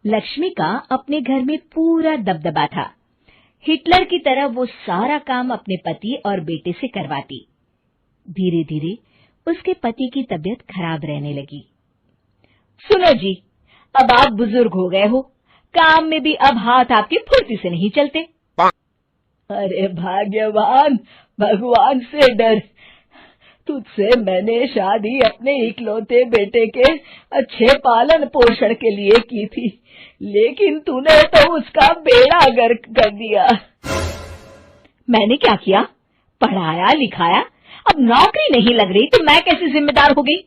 लक्ष्मी का अपने घर में पूरा दबदबा था। हिटलर की तरह वो सारा काम अपने पति और बेटे से करवाती। धीरे धीरे उसके पति की तबीयत खराब रहने लगी। सुनो जी, अब आप बुजुर्ग हो गए हो, काम में भी अब हाथ आपके फुर्ती से नहीं चलते। अरे भाग्यवान, भगवान से डर, तुझसे मैंने शादी अपने इकलौते बेटे के अच्छे पालन पोषण के लिए की थी, लेकिन तूने तो उसका बेड़ा गर्क कर दिया। मैंने क्या किया? पढ़ाया लिखाया, अब नौकरी नहीं लग रही तो मैं कैसे जिम्मेदार हो गई?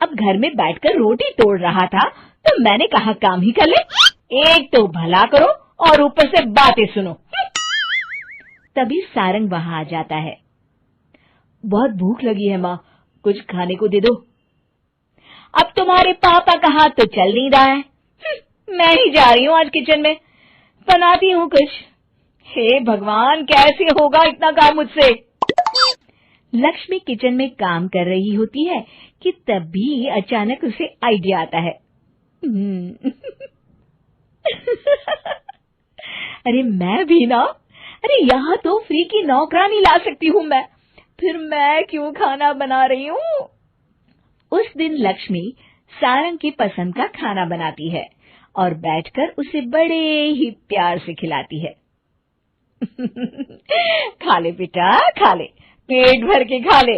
अब घर में बैठकर रोटी तोड़ रहा था तो मैंने कहा काम ही कर ले। एक तो भला करो और ऊपर से बातें सुनो। तभी सारंग वहां आ जाता है। बहुत भूख लगी है माँ, कुछ खाने को दे दो। अब तुम्हारे पापा का हाथ तो चल नहीं रहा है। मैं ही जा रही हूँ आज किचन में, बनाती हूँ कुछ। हे भगवान, कैसे होगा इतना काम मुझसे? लक्ष्मी किचन में काम कर रही होती है कि तभी अचानक उसे आइडिया आता है। अरे मैं भी ना, अरे यहाँ तो फ्री की नौकरानी ला सकती हूँ मैं, फिर मैं क्यों खाना बना रही हूँ? उस दिन लक्ष्मी सारंग की पसंद का खाना बनाती है और बैठकर उसे बड़े ही प्यार से खिलाती है। खा ले बेटा, खा ले, पेट भर के खा ले।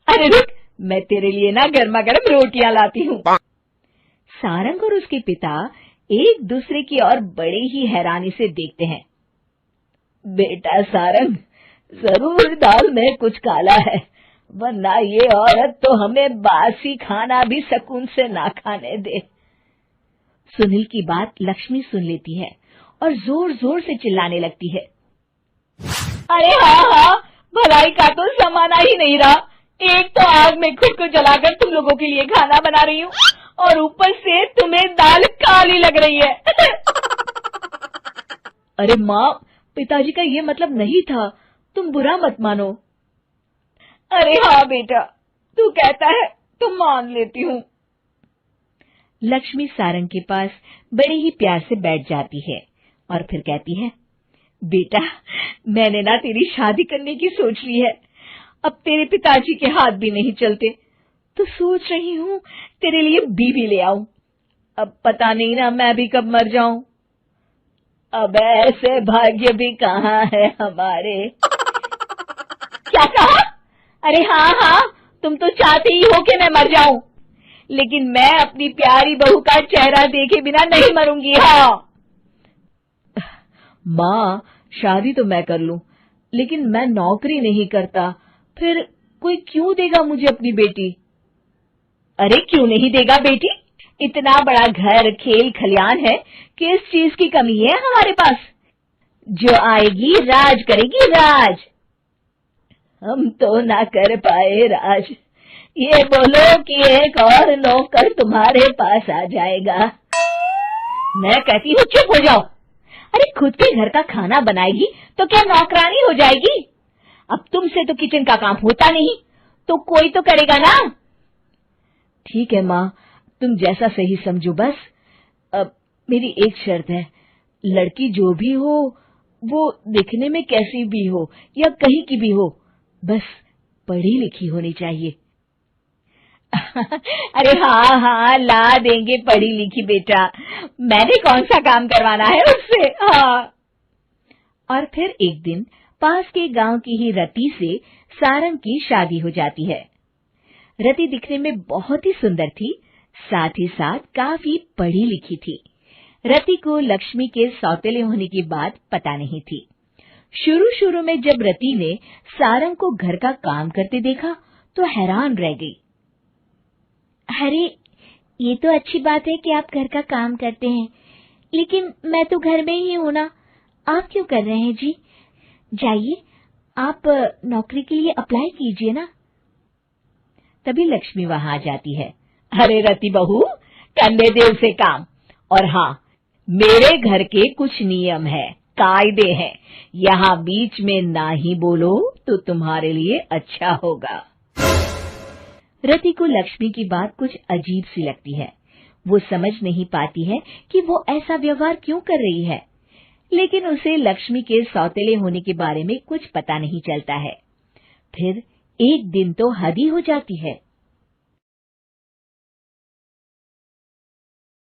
अरे रुक, मैं तेरे लिए ना गर्मा गर्म रोटियां लाती हूँ। सारंग और उसके पिता एक दूसरे की ओर बड़े ही हैरानी से देखते हैं। बेटा सारंग, जरूर दाल में कुछ काला है, वरना ये औरत तो हमें बासी खाना भी सुकून से ना खाने दे। सुनील की बात लक्ष्मी सुन लेती है और जोर जोर से चिल्लाने लगती है। अरे हाँ, भलाई का तो जमाना ही नहीं रहा। एक तो आग में खुद को जलाकर तुम लोगों के लिए खाना बना रही हूँ और ऊपर से तुम्हें दाल काली लग रही है। अरे माँ, पिताजी का ये मतलब नहीं था, तुम बुरा मत मानो। अरे हाँ बेटा, तू कहता है तो मान लेती हूँ। लक्ष्मी सारंग के पास बड़े ही प्यार से बैठ जाती है और फिर कहती है, बेटा मैंने ना तेरी शादी करने की सोच ली है। अब तेरे पिताजी के हाथ भी नहीं चलते, तो सोच रही हूँ तेरे लिए बीवी ले आऊं। अब पता नहीं ना मैं भी कब मर जाऊं। अब ऐसे भाग्य भी कहाँ है हमारे। क्या कहा? अरे हाँ, तुम तो चाहते ही हो कि मैं मर जाऊं, लेकिन मैं अपनी प्यारी बहू का चेहरा देखे बिना नहीं मरूंगी। हाँ माँ, शादी तो मैं कर लूं, लेकिन मैं नौकरी नहीं करता, फिर कोई क्यों देगा मुझे अपनी बेटी? अरे क्यों नहीं देगा बेटी? इतना बड़ा घर, खेल खलियान है, किस चीज की कमी है हमारे पास? जो आएगी राज करेगी, राज। हम तो ना कर पाए राज, ये बोलो कि एक और नौकर तुम्हारे पास आ जाएगा। मैं कहती हूँ चुप हो जाओ। अरे खुद के घर का खाना बनाएगी तो क्या नौकरानी हो जाएगी? अब तुमसे तो किचन का काम होता नहीं, तो कोई तो करेगा ना। ठीक है माँ, तुम जैसा सही समझो बस। अब मेरी एक शर्त है, लड़की जो भी हो वो दिखने में कैसी भी हो या कहीं की भी हो, बस पढ़ी लिखी होनी चाहिए। अरे हाँ, ला देंगे पढ़ी लिखी बेटा, मैंने कौन सा काम करवाना है उससे। हाँ। और फिर एक दिन पास के गांव की ही रति से सारंग की शादी हो जाती है। रति दिखने में बहुत ही सुंदर थी, साथ ही साथ काफी पढ़ी लिखी थी। रति को लक्ष्मी के सौतेले होने की बात पता नहीं थी। शुरू में जब रति ने सारंग को घर का काम करते देखा तो हैरान रह गई। अरे ये तो अच्छी बात है कि आप घर का काम करते हैं, लेकिन मैं तो घर में ही हूं ना, आप क्यों कर रहे हैं जी? जाइए आप नौकरी के लिए अप्लाई कीजिए ना। तभी लक्ष्मी वहां आ जाती है। अरे रति बहू, करने दे उसे काम। और हाँ, मेरे घर के कुछ नियम है, कायदे हैं, यहाँ बीच में ना ही बोलो तो तुम्हारे लिए अच्छा होगा। रति को लक्ष्मी की बात कुछ अजीब सी लगती है। वो समझ नहीं पाती है कि वो ऐसा व्यवहार क्यों कर रही है, लेकिन उसे लक्ष्मी के सौतेले होने के बारे में कुछ पता नहीं चलता है। फिर एक दिन तो हद ही हो जाती है।